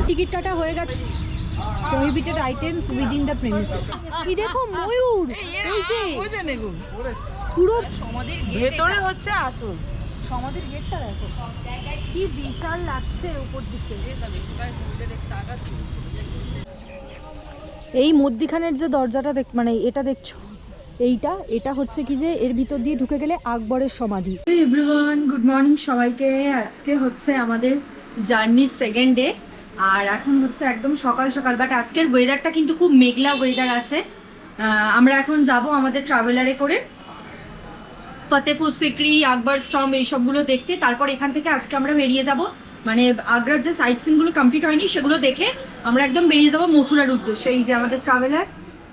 Ticket কাটা হয়ে গেছে। Prohibited items within the premises. কি দেখো ময়ূর, এই যে পুরো সমাধির ভেতরে হচ্ছে আসল সমাধির গেটটা দেখো কি বিশাল লাগছে উপর দিকে। এই মধ্যিখানের যে দরজাটা মানে এটা দেখছো, এটা হচ্ছে কি যে এর ভিতর দিয়ে ঢুকে গেলে আকবরের সমাধি। এভরিওয়ান, গুড মর্নিং সবাইকে। আজকে হচ্ছে আমাদের জার্নির সেকেন্ড ডে, আর এখন হচ্ছে একদম সকাল সকাল। বাট আজকের ওয়েদারটা কিন্তু খুব মেঘলা ওয়েদার আছে। আমরা এখন যাব আমাদের ট্রাভেলারে করে ফতেপুর সিক্রি, আকবর স্টম্প এইসবগুলো দেখতে। তারপর এখান থেকে আজকে আমরা বেরিয়ে যাব, মানে আগ্রার যে সাইট সিনগুলো কমপ্লিট হয়নি সেগুলো দেখে আমরা একদম বেরিয়ে যাবো মথুরার উদ্দেশ্যে। এই যে আমাদের ট্রাভেলার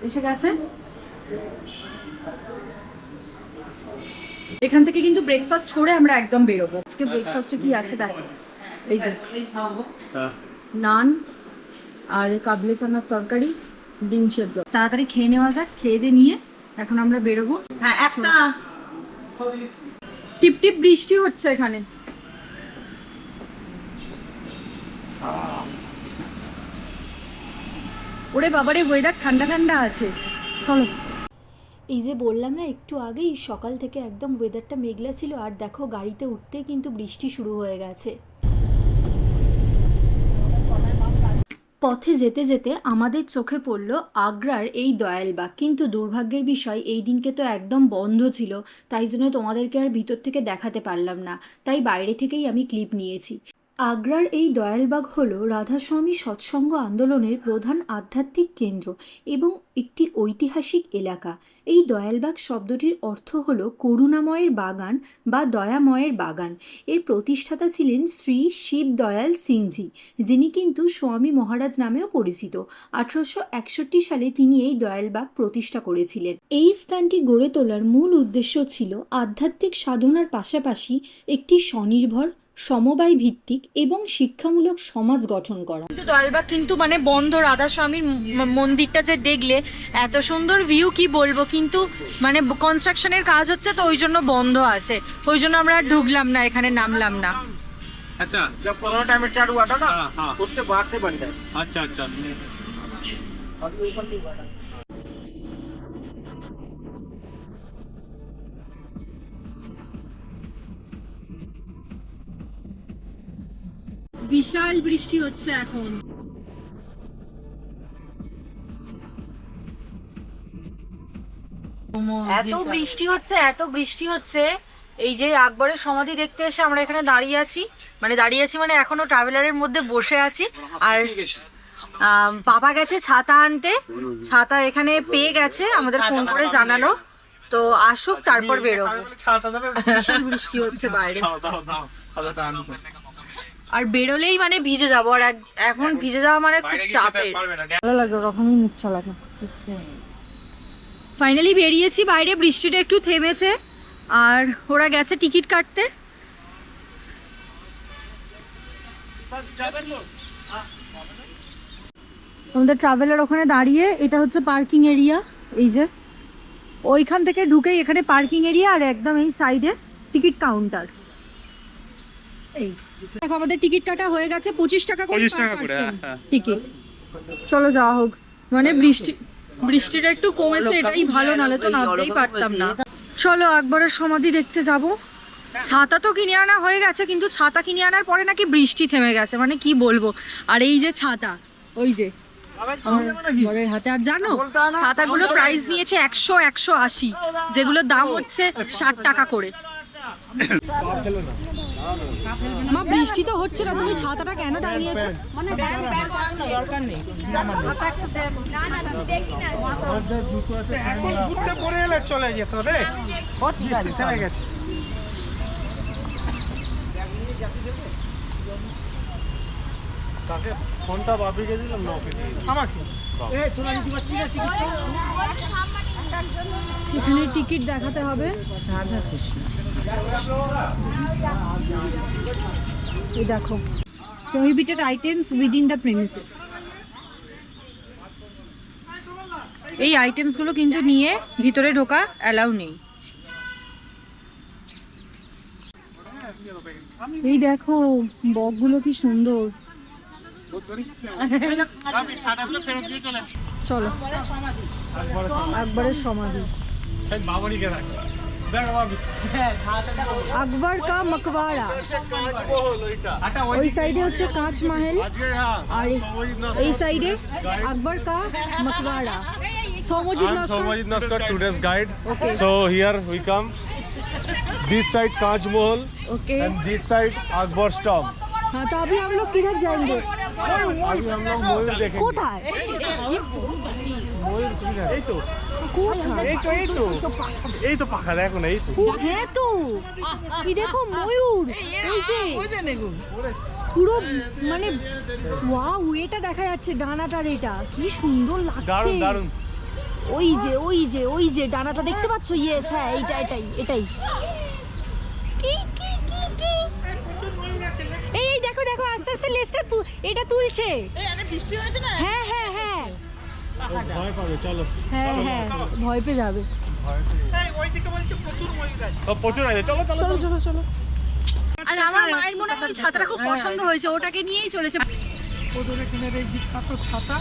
এসে গেছে। এখান থেকে কিন্তু ব্রেকফাস্ট করে আমরা একদম বেরোবো। আজকে ব্রেকফাস্টে কি আছে দেখো, এই যে নান আর কাবলি চানার তরকারি, ডিম সেদ্ধ। তাড়াতাড়ি খেয়ে নেওয়া যাক, খেয়ে দিয়ে নিয়ে এখন আমরা বেরোবো। হ্যাঁ, একটা টিপ টিপ বৃষ্টি হচ্ছে এখানে। ওরে বাবারে, ওয়েদার ঠান্ডা ঠান্ডা আছে। চলো। এই যে বললাম না একটু আগেই, সকাল থেকে একদম ওয়েদারটা মেঘলা ছিল, আর দেখো গাড়িতে উঠতেই কিন্তু বৃষ্টি শুরু হয়ে গেছে। পথে যেতে যেতে আমাদের চোখে পড়ল আগ্রার এই দয়ালবাগ। কিন্তু দুর্ভাগ্যের বিষয় এই দিনকে তো একদম বন্ধ ছিল, তাই জন্য তোমাদেরকে আর ভিতর থেকে দেখাতে পারলাম না, তাই বাইরে থেকেই আমি ক্লিপ নিয়েছি। আগ্রার এই দয়ালবাগ হল রাধাস্বামী সৎসঙ্গ আন্দোলনের প্রধান আধ্যাত্মিক কেন্দ্র এবং একটি ঐতিহাসিক এলাকা। এই দয়ালবাগ শব্দটির অর্থ হল করুণাময়ের বাগান বা দয়াময়ের বাগান। এর প্রতিষ্ঠাতা ছিলেন শ্রী শিব দয়াল সিংজি, যিনি কিন্তু স্বামী মহারাজ নামেও পরিচিত। 1861 সালে তিনি এই দয়ালবাগ প্রতিষ্ঠা করেছিলেন। এই স্থানটি গড়ে তোলার মূল উদ্দেশ্য ছিল আধ্যাত্মিক সাধনার পাশাপাশি একটি স্বনির্ভর, সমবায় ভিত্তিক এবং শিক্ষামূলক সমাজ গঠন করা। কিন্তু দয়ালবাগ কিন্তু মানে বন্ধ। রাধাস্বামীর মন্দিরটা যে দেখলে, এত সুন্দর ভিউ কি বলবো, কিন্তু মানে কনস্ট্রাকশনের কাজ হচ্ছে তো ওই জন্য বন্ধ আছে। ওই জন্য আমরা ঢুকলাম না, এখানে নামলাম না। আচ্ছা, जब कोरोना टाइम में चालू हुआ था ना, उसके बाद से बंद है। अच्छा अच्छा। अभी ऊपर नहीं हुआ था। বিশাল বৃষ্টি হচ্ছে এখন। এত বৃষ্টি হচ্ছে, এই যে আকবরের সমাধি দেখতে এসে আমরা এখানে দাঁড়িয়ে আছি মানে এখনো ট্রাভেলারের মধ্যে বসে আছি। আর বাবা গেছে ছাতা আনতে, ছাতা এখানে পেয়ে গেছে, আমাদের ফোন করে জানালো, তো আসুক তারপর বেরোবো। বিশাল বৃষ্টি হচ্ছে বাইরে, আর বেরোলেই মানে ভিজে যাবো, আর এখন ভিজে যাওয়া মানে খুব চাপের। ভালো লাগে ওরকমই মুখ চালানো। ফাইনালি বেরিয়েছি বাইরে, বৃষ্টিটা একটু থেমেছে, আর ওরা গেছে টিকিট কাটতে। আমাদের ট্রাভেলার ওখানে দাঁড়িয়ে, এটা হচ্ছে পার্কিং এরিয়া। এই যে ওইখান থেকে ঢুকেই এখানে পার্কিং এরিয়া, আর একদম এই সাইডে টিকিট কাউন্টার। এই দেখো আমাদের টিকিট কাটা হয়ে গেছে, 25 টাকা করে টিকিট। চলো যাওয়া হোক। মানে বৃষ্টিটা একটু কমেছে, এটাই ভালো, নালে তো নামতেই পারতাম না। চলো আকবরের সমাধি দেখতে যাব। ছাতা তো কিনে আনা হয়ে গেছে, কিন্তু ছাতা কিনে আনার পরে নাকি বৃষ্টি থেমে গেছে, মানে কি বলবো। আর এই যে ছাতা, ওই যে আকবরের হাতে। আর জানো ছাতাগুলো প্রাইস নিয়েছে 100, 180, যেগুলোর দাম হচ্ছে 60 টাকা করে। মা বৃষ্টি তো হচ্ছে না, তুমি ছাতাটা কেন টাঙিয়েছো? মানে দরকার নেই। ঘুরতে পড়ে এলে চলে যেত রে, বৃষ্টি থেমে গেছে। তাকে ফোনটা বাপিকে দিলাম না, ওকে আমাকে। এই তোরা নিতে পারছিস না টিকিট? এখানে টিকিট দেখাতে হবে। রাধা কৃষ্ণ। এই দেখো, prohibited items within the premises. এই আইটেমসগুলো কিন্তু নিয়ে ভিতরে ঢোকা অ্যালাউ নেই। এই দেখো বকগুলো কি সুন্দর। চলো আকবরের সমাধি, আকবর কা মকবারা। ওই সাইডে হচ্ছে কাঁচ মাহেল আর এই সাইডে আকবর কা মকবারা। Somojit Namaskar, today's guide. Okay. So here we come. This side Kaj Mahal okay. and this side Akbar's tomb. हाँ तो अभी हम लोग किधर जाएंगे? अभी हम लोग मयूर देखेंगे। কোথায়? मयूर किधर? এই তো এই তো পাখা দেখো না, এই তো। হ্যাঁ তো কি দেখো ময়ূর, ওই যে পুরো মানে ওয়াও, এটা দেখা যাচ্ছে ডানাটার, এটা কি সুন্দর লাগছে। দারুণ দারুণ। ওই যে ডানাটা দেখতে পাচ্ছ? ইয়েস, হ্যাঁ এটাই। কি এই দেখো আস্তে আস্তে লেজটা এটা তুলছে। বৃষ্টি হয়েছে না? হ্যাঁ ভয় পাবে, চলো। হ্যাঁ ভয় পেয়ে যাবে। প্রচুর আছে, চলো। আর আমার মায়ের মনে হয় ছাতাটা খুব পছন্দ হয়েছে, ওটাকে নিয়েই চলেছে। ওদের এখানে এই বিখ্যাত ছাতা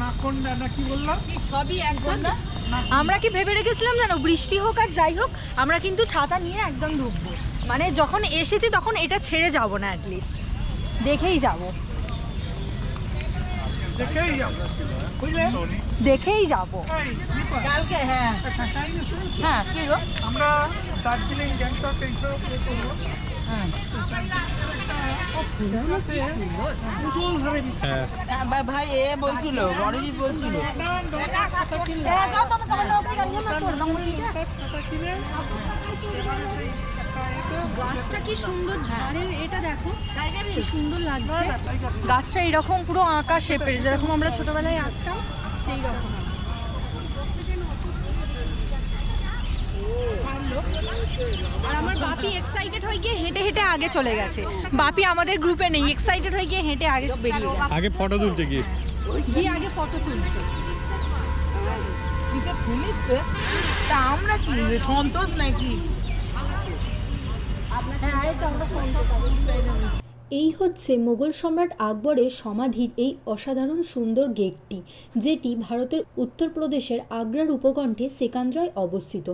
নাকন্ডা না কি বললাম, সবই একদম। আমরা কি ভেবে রেখেছিলাম জানো, বৃষ্টি হোক আর যাই হোক আমরা কিন্তু ছাতা নিয়ে একদম ঢুকবো, মানে যখন এসেছি তখন এটা ছেড়ে যাব না, অ্যাটলিস্ট দেখেই যাব। কালকে কি গো আমরা দার্জিলিং গ্যাংটক এইসব করবো। ভাই এ বলছিল বড়জিৎ বলছিল গাছটা কি সুন্দর ঝাড়ের, এটা দেখো কি সুন্দর লাগছে। গাছটা এরকম পুরো আঁকা শেপের, যেরকম আমরা ছোটবেলায় আঁকতাম সেই রকম। আর আমার বাপি এক্সাইটেড হয়ে গিয়ে হেঁটে হেঁটে আগে চলে গেছে। বাপি আমাদের গ্রুপে নেই, এক্সাইটেড হয়ে গিয়ে হেঁটে আগে বেরিয়ে গেছে। আগে ফটো তুলতে গিয়ে আগে ফটো তুলছে। তা আমরা কি সন্তোষ নাকি? এই হচ্ছে মোগল সম্রাট আকবরের সমাধির এই অসাধারণ সুন্দর গেটটি, যেটি ভারতের উত্তরপ্রদেশের আগ্রার উপকণ্ঠে সেকান্দ্রায় অবস্থিত।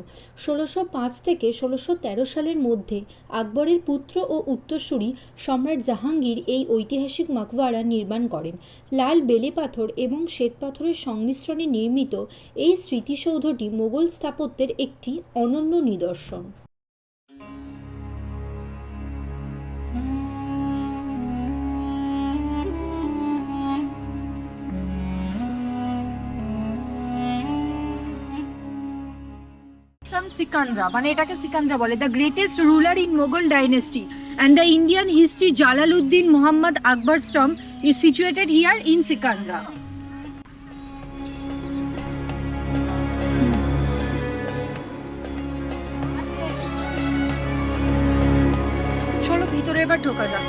1605 থেকে 1613 সালের মধ্যে আকবরের পুত্র ও উত্তরসূরি সম্রাট জাহাঙ্গীর এই ঐতিহাসিক মাকবারা নির্মাণ করেন। লাল বেলে পাথর এবং শ্বেত পাথরের সংমিশ্রণে নির্মিত এই স্মৃতিসৌধটি মোগল স্থাপত্যের একটি অনন্য নিদর্শন। সিকান্দ্রা মানে এটাকে সিকান্দ্রা বলে, the greatest ruler in Mughal dynasty and the Indian history Jalaluddin Mohammad Akbar's tomb is situated here in Sikandra. চলো ভিতরে এবার ঢোকা যাক।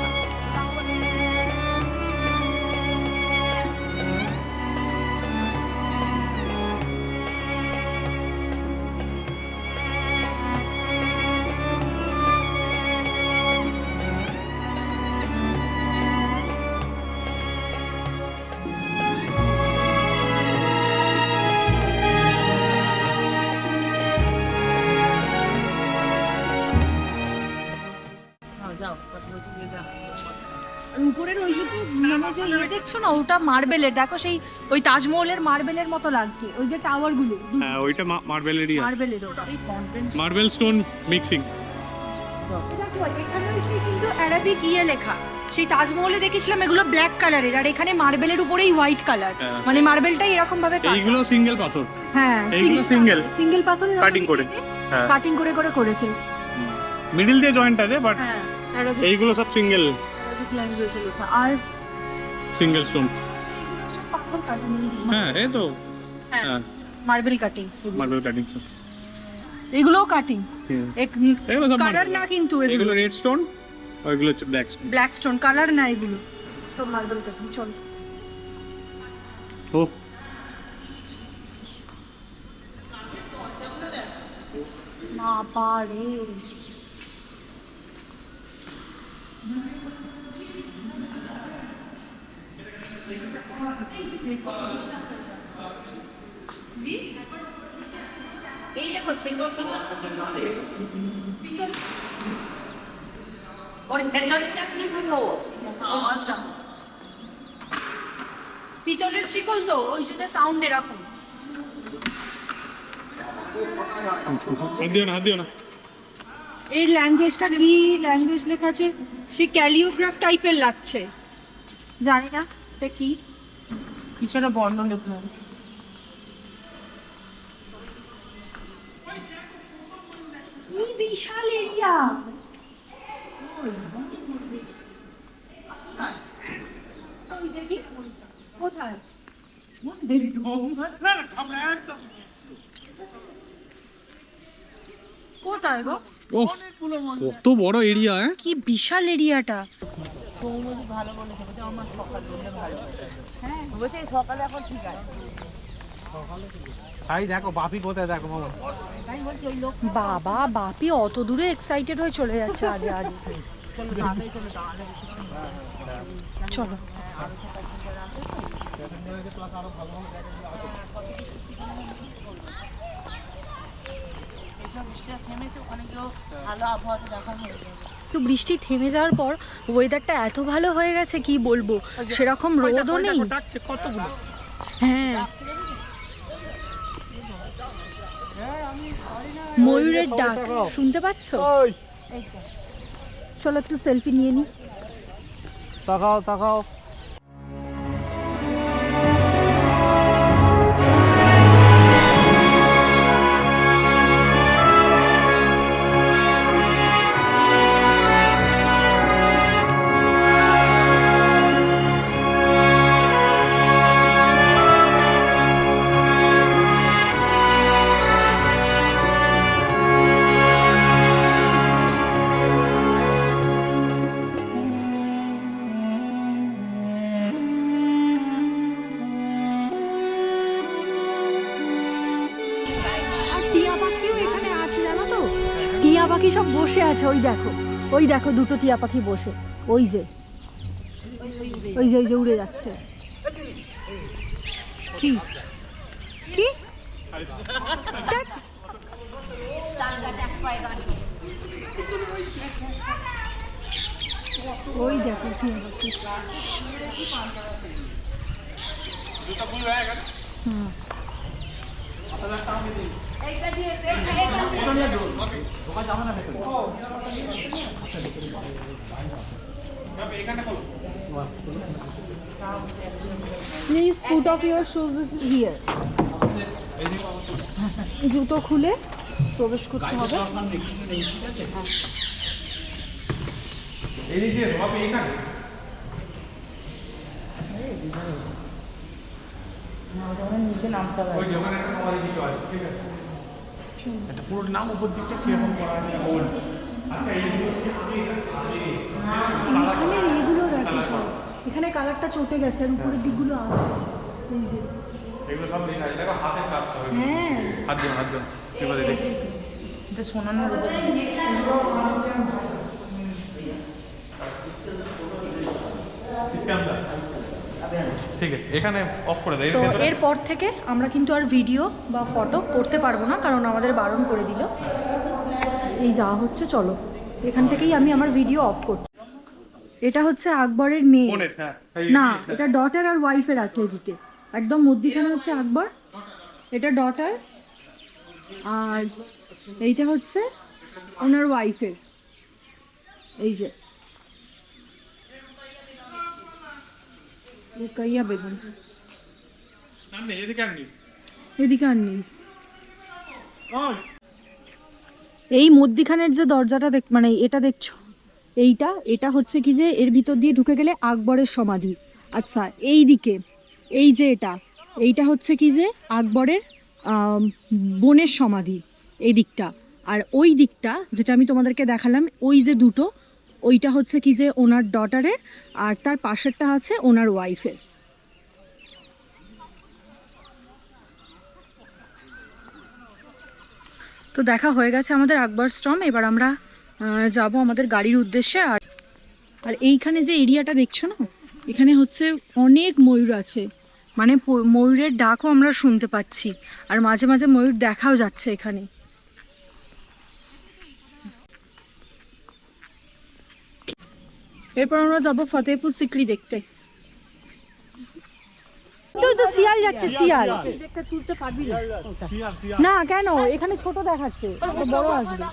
উপরের ওইটুকু মানে যে ইয়ে দেখছো না, ওটা মার্বেলের, দেখো সেই ওই তাজমহলের মার্বেলের মতো লাগছে, ওই যে টাওয়ার গুলো। হ্যাঁ ওইটা মার্বেলেরই আছে, মার্বেলের ওটা মার্বেল স্টোন মিক্সিং। দেখো এখানে কিন্তু অ্যারাবিক ইয়ে লেখা, সেই তাজমহলে দেখেছিলাম এগুলো ব্ল্যাক কালারের, আর এখানে মার্বেলের উপরেই হোয়াইট কালার, মানে মার্বেলটাই এরকম ভাবে এইগুলো সিঙ্গেল পাথর। হ্যাঁ এইগুলো সিঙ্গেল পাথর কাটিং করে, হ্যাঁ কাটিং করে করেছে। মিডল দিয়ে জয়েন্ট আছে, বাট হ্যাঁ অ্যারাবিক এইগুলো সব সিঙ্গেল ল্যাঙ্গুয়েজে লেখা। আর সিঙ্গেল স্টোন। পাথর কাটিং, হ্যাঁ এই তো, হ্যাঁ মার্বেল কাটিং, মার্বেল কাটিং সব এগুলোও কাটিং। এগুলো সব কালার না কিন্তু এগুলো রেড স্টোন, ওইগুলো হচ্ছে black stone. Black stone, colour না এগুলো সব মার্বেল কাটিং। চলো ও বাবা রে, এই দেখো সিঙ্গল পিতলের শিকল তো, ওই জন্য সাউন্ড এরকম। এর ল্যাঙ্গুয়েজটা কি ল্যাঙ্গুয়েজ লেখা আছে, সে ক্যালিওগ্রাফ টাইপের লাগছে, জানি না এটা কি। কিছু একটা বর্ণন লিখলো। কি বিশাল এরিয়া, দেখি কোথায়, কোথায় গো? কত বড় এরিয়া। কি বিশাল এরিয়াটা। সৌমজি ভালো বলেছে, বলছে আমার সকাল বললে ভালো। হ্যাঁ বলছে এই সকালে এখন ঠিক আছে। তাই দেখো বাপি কোথায়, দেখো মামা। আমি বলছি ওই লোক বাবা, বাপি অত দূরে এক্সাইটেড হয়ে চলে যাচ্ছে আগে আগে। চলো তাড়াতাড়ি চলো, তাহলে চলো। এইসব বৃষ্টিটা থেমেছে, ওখানে গিয়েও ভালো আবহাওয়াতে দেখা হয়ে যাবে। তো বৃষ্টি থেমে যাওয়ার পর ওয়েদারটা এত ভালো হয়ে গেছে কি বলবো, সেরকম রোদও নেই। ডাকছে কতগুলো। হ্যাঁ, ময়ূরের ডাক শুনতে পাচ্ছ? চলো একটু সেলফি নিয়ে নি। তাকাও তাকাও। আর টিয়া পাখিও এখানে আছে জানো তো, টিয়া পাখি সব বসে আছে। ওই দেখো, ওই দেখো দুটো টিয়া পাখি বসে, ওই যে ওই যে ওই যে উড়ে যাচ্ছে। কি কি ধ্যাৎ। ওই দেখো টিয়া পাখি। Hmm, please put off your shoes here. জুতো খুলে প্রবেশ করতে হবে। নিচে নামতে হবে। পুরো নাম উপর দিকটা কিরকম করা আছে। এখানে এগুলো দেখো সব। এখানে কালারটা চটে গেছে আর উপরের দিকগুলো আছে। এই যে এগুলো সব লেখা আছে, দেখো হাতে কাজ সব। হ্যাঁ, হাত দিন হাত দিন, এবারে দেখি। এটা শোনানোর इसके अंदर ঠিক আছে, এখানে অফ করে দেয়। তো এরপর থেকে আমরা কিন্তু আর ভিডিও বা ফটো করতে পারবো না, কারণ আমাদের বারণ করে দিল। এই যা হচ্ছে, চলো এখান থেকেই আমি আমার ভিডিও অফ করছি। এটা হচ্ছে আকবরের মেয়ে, না এটা ডটার আর ওয়াইফের আছে এদিকে, একদম মধ্যিখানে হচ্ছে আকবর, এটা ডটার, আর এইটা হচ্ছে ওনার ওয়াইফের। এই যে রুকাইয়া বেগম, এদিকে আর নেই। এই মধ্যিখানের যে দরজাটা মানে এটা দেখছো, এটা হচ্ছে কি যে এর ভিতর দিয়ে ঢুকে গেলে আকবরের সমাধি। আচ্ছা, এই দিকে এই যে এইটা হচ্ছে কি যে আকবরের বোনের সমাধি এই দিকটা, আর ওই দিকটা যেটা আমি তোমাদেরকে দেখালাম ওই যে দুটো, ওইটা হচ্ছে কি যে ওনার ডটারের, আর তার পাশেরটা আছে ওনার ওয়াইফের। তো দেখা হয়ে গেছে আমাদের আকবর স্টম, এবার আমরা যাব আমাদের গাড়ির উদ্দেশ্যে। আর এইখানে যে এরিয়াটা দেখছো না, এখানে হচ্ছে অনেক ময়ূর আছে, মানে ময়ূরের ডাকও আমরা শুনতে পাচ্ছি, আর মাঝে মাঝে ময়ূর দেখাও যাচ্ছে এখানে। এরপর আমরা যাবো ফতেহপুর সিকরি দেখতে। তো শিয়াল যাচ্ছে, শিয়াল না কেন, এখানে ছোট দেখাচ্ছে, বড় আসবে।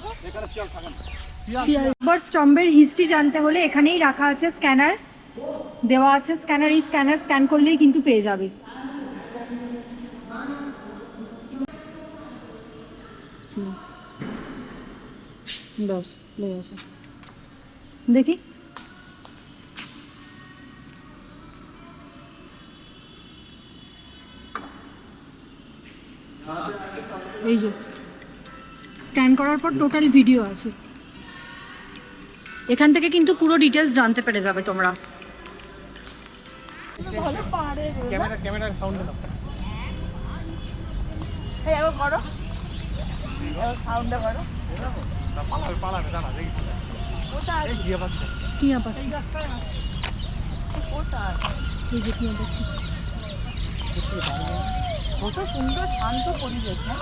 আকবর স্টম্বের হিস্ট্রি জানতে হলে এখানেই রাখা আছে স্ক্যানার, দেওয়া আছে স্ক্যানার, এই স্ক্যানার স্ক্যান করলেই কিন্তু পেয়ে যাবে। দেখি এই যে স্ক্যান করার পর টোটাল ভিডিও আছে, এখান থেকে কিন্তু পুরো ডিটেলস জানতে পেরে যাবে তোমরা। ক্যামেরার সাউন্ড দাও। এই একবার করো, সাউন্ডটা করো। পালাবে দাঁড়া দেখি। কোথায়? এই জিয়া বাচ্চা। টিয়া পাখি, কোথায়? এই যে টিয়া পাখি। কত সুন্দর শান্ত পরিবেশ না?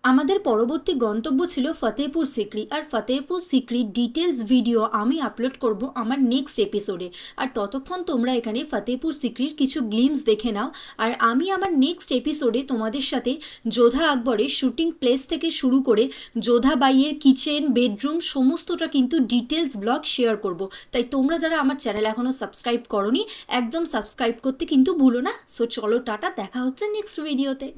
আমাদের পরবর্তী গন্তব্য ছিল ফতেহপুর সিকরি, আর ফতেহপুর সিকরির ডিটেলস ভিডিও আমি আপলোড করব আমার নেক্সট এপিসোডে। আর ততক্ষণ তোমরা এখানে ফতেহপুর সিকরির কিছু গ্লিমস দেখে নাও, আর আমি আমার নেক্সট এপিসোডে তোমাদের সাথে যোধা আকবরের শুটিং প্লেস থেকে শুরু করে যোধা বাইয়ের কিচেন, বেডরুম সমস্তটা কিন্তু ডিটেলস ব্লগ শেয়ার করব। তাই তোমরা যারা আমার চ্যানেল এখনও সাবস্ক্রাইব করোনি, একদম সাবস্ক্রাইব করতে কিন্তু ভুলো না। সো চলো টাটা, দেখা হচ্ছে নেক্সট ভিডিওতে।